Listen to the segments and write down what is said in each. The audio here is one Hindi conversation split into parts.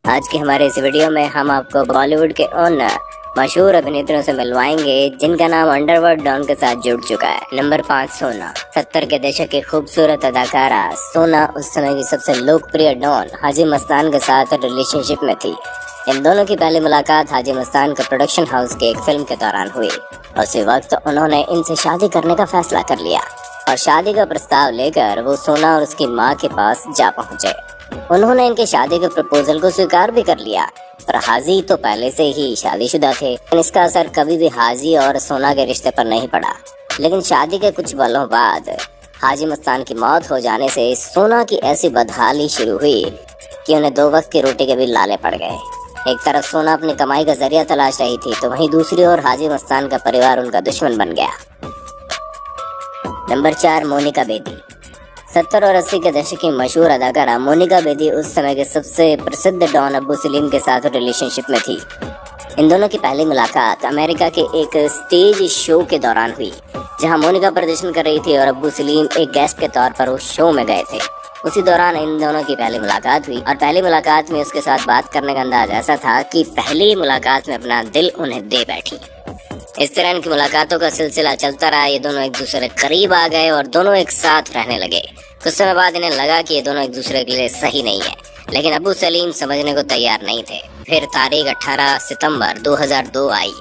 आज की हमारे इस वीडियो में हम आपको बॉलीवुड के उन मशहूर अभिनेत्रियों से मिलवाएंगे जिनका नाम अंडरवर्ल्ड डॉन के साथ जुड़ चुका है। नंबर 5, सोना। 70 के दशक की खूबसूरत अदाकारा सोना उस समय की सबसे लोकप्रिय डॉन हाजी मस्तान के साथ रिलेशनशिप में थी। इन दोनों की पहली मुलाकात हाजी मस्तान के प्रोडक्शन हाउस की एक फिल्म के दौरान हुई। उसी वक्त उन्होंने इनसे शादी करने का फैसला कर लिया और शादी का प्रस्ताव लेकर वो सोना और उसकी माँ के पास जा पहुँचे। उन्होंने इनके शादी के प्रपोजल को स्वीकार भी कर लिया, पर हाजी तो पहले से ही शादीशुदा थे। इसका असर कभी भी हाजी और सोना के रिश्ते पर नहीं पड़ा। लेकिन शादी के कुछ पलों बाद हाजी मस्तान की मौत हो जाने से सोना की ऐसी बदहाली शुरू हुई कि उन्हें 2 वक्त की रोटी के भी लाले पड़ गए। एक तरफ सोना अपनी कमाई का जरिया तलाश रही थी, तो वहीं दूसरी ओर हाजी मस्तान का परिवार उनका दुश्मन बन गया। नंबर 4, मोनिका बेदी। 70 और 80 के दशक की मशहूर अदाकारा मोनिका बेदी उस समय के सबसे प्रसिद्ध डॉन अब्बू सलीम के साथ रिलेशनशिप में थी। इन दोनों की पहली मुलाकात अमेरिका के एक स्टेज शो के दौरान हुई, जहां मोनिका प्रदर्शन कर रही थी और अब्बू सलीम एक गेस्ट के तौर पर उस शो में गए थे। उसी दौरान इन दोनों की पहली मुलाकात हुई और पहली मुलाकात में उसके साथ बात करने का अंदाज ऐसा था कि पहली मुलाकात में अपना दिल उन्हें दे बैठी। इस तरह इनकी मुलाकातों का सिलसिला चलता रहा। ये दोनों एक दूसरे के करीब आ गए और दोनों एक साथ रहने लगे। कुछ समय बाद इन्हें लगा कि ये दोनों एक दूसरे के लिए सही नहीं है, लेकिन अब्बू सलीम समझने को तैयार नहीं थे। फिर तारीख 18 सितंबर 2002 आई,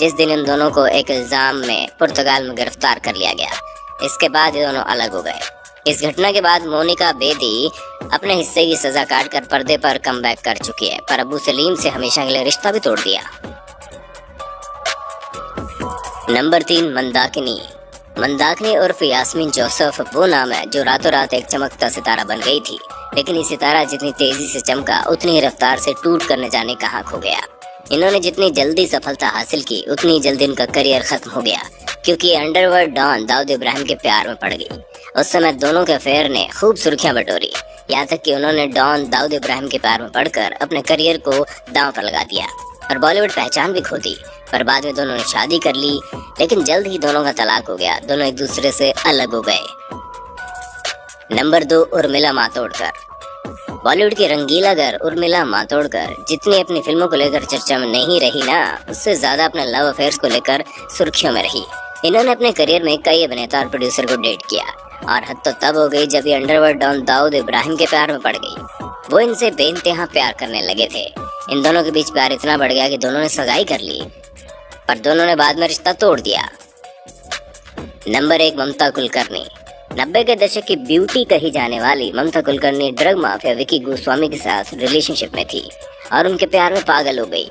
जिस दिन इन दोनों को एक इल्जाम में पुर्तगाल में गिरफ्तार कर लिया गया। इसके बाद ये दोनों अलग हो गए। इस घटना के बाद मोनिका बेदी अपने हिस्से की सजा काट कर पर्दे पर कमबैक कर चुकी है, पर अब्बू सलीम से हमेशा के लिए रिश्ता भी तोड़ दिया। नंबर 3, मंदाकिनी। मंदाकिनी उर्फ यास्मीन जोसेफ वो नाम है जो रातों रात एक चमकता सितारा बन गई थी, लेकिन ये सितारा जितनी तेजी से चमका उतनी ही रफ्तार से टूट करने जाने कहाँ खो गया। इन्होंने जितनी जल्दी सफलता हासिल की उतनी जल्दी इनका करियर खत्म हो गया, क्योंकि अंडरवर्ल्ड डॉन दाऊद इब्राहिम के प्यार में पड़ गई। उस समय दोनों के अफेयर ने खूब सुर्खियां बटोरी, यहाँ तक कि उन्होंने डॉन दाऊद इब्राहिम के प्यार में पड़कर अपने करियर को दांव पर लगा दिया और बॉलीवुड पहचान भी खो दी। पर बाद में दोनों ने शादी कर ली, लेकिन जल्द ही दोनों का तलाक हो गया। दोनों एक दूसरे से अलग हो गए। नंबर 2, उर्मिला मातोंडकर। बॉलीवुड की रंगीला घर उर्मिला मातोंडकर जितनी अपनी फिल्मों को लेकर चर्चा में नहीं रही ना, उससे ज्यादा अपने लव अफेयर्स को लेकर सुर्खियों में रही। इन्होंने अपने करियर में कई अभिनेता और प्रोड्यूसर को डेट किया और हद तो तब हो गई जब ये अंडरवर्ल्ड डॉन दाऊद इब्राहिम के प्यार में पड़ गई। वो इनसे बेइंतहा प्यार करने लगे थे। इन दोनों के बीच प्यार इतना बढ़ गया कि दोनों ने सगाई कर ली, पर दोनों ने बाद में रिश्ता तोड़ दिया। नंबर 1, ममता कुलकर्णी। 90 के दशक की ब्यूटी कही जाने वाली ममता कुलकर्णी ड्रग माफिया विकी गोस्वामी के साथ रिलेशनशिप में थी और उनके प्यार में पागल हो गई।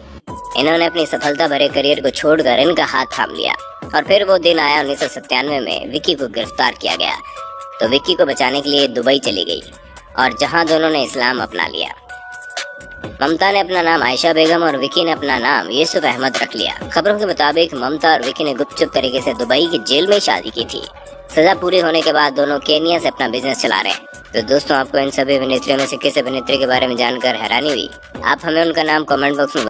इन्होंने अपनी सफलता भरे करियर को छोड़कर इनका हाथ थाम लिया और फिर वो दिन आया 1997 में विकी को गिरफ्तार किया गया, तो विकी को बचाने के लिए दुबई चली गई और जहां दोनों ने इस्लाम अपना लिया। ममता ने अपना नाम आयशा बेगम और विकी ने अपना नाम यूसुफ अहमद रख लिया। खबरों के मुताबिक ममता और विकी ने गुपचुप तरीके से दुबई की जेल में शादी की थी। सजा पूरी होने के बाद दोनों केनिया से अपना बिजनेस चला रहे हैं। तो दोस्तों, आपको इन सभी अभिनेत्रियों में से किस अभिनेत्री के बारे में जानकर हैरानी हुई? आप हमें उनका नाम कमेंट बॉक्स में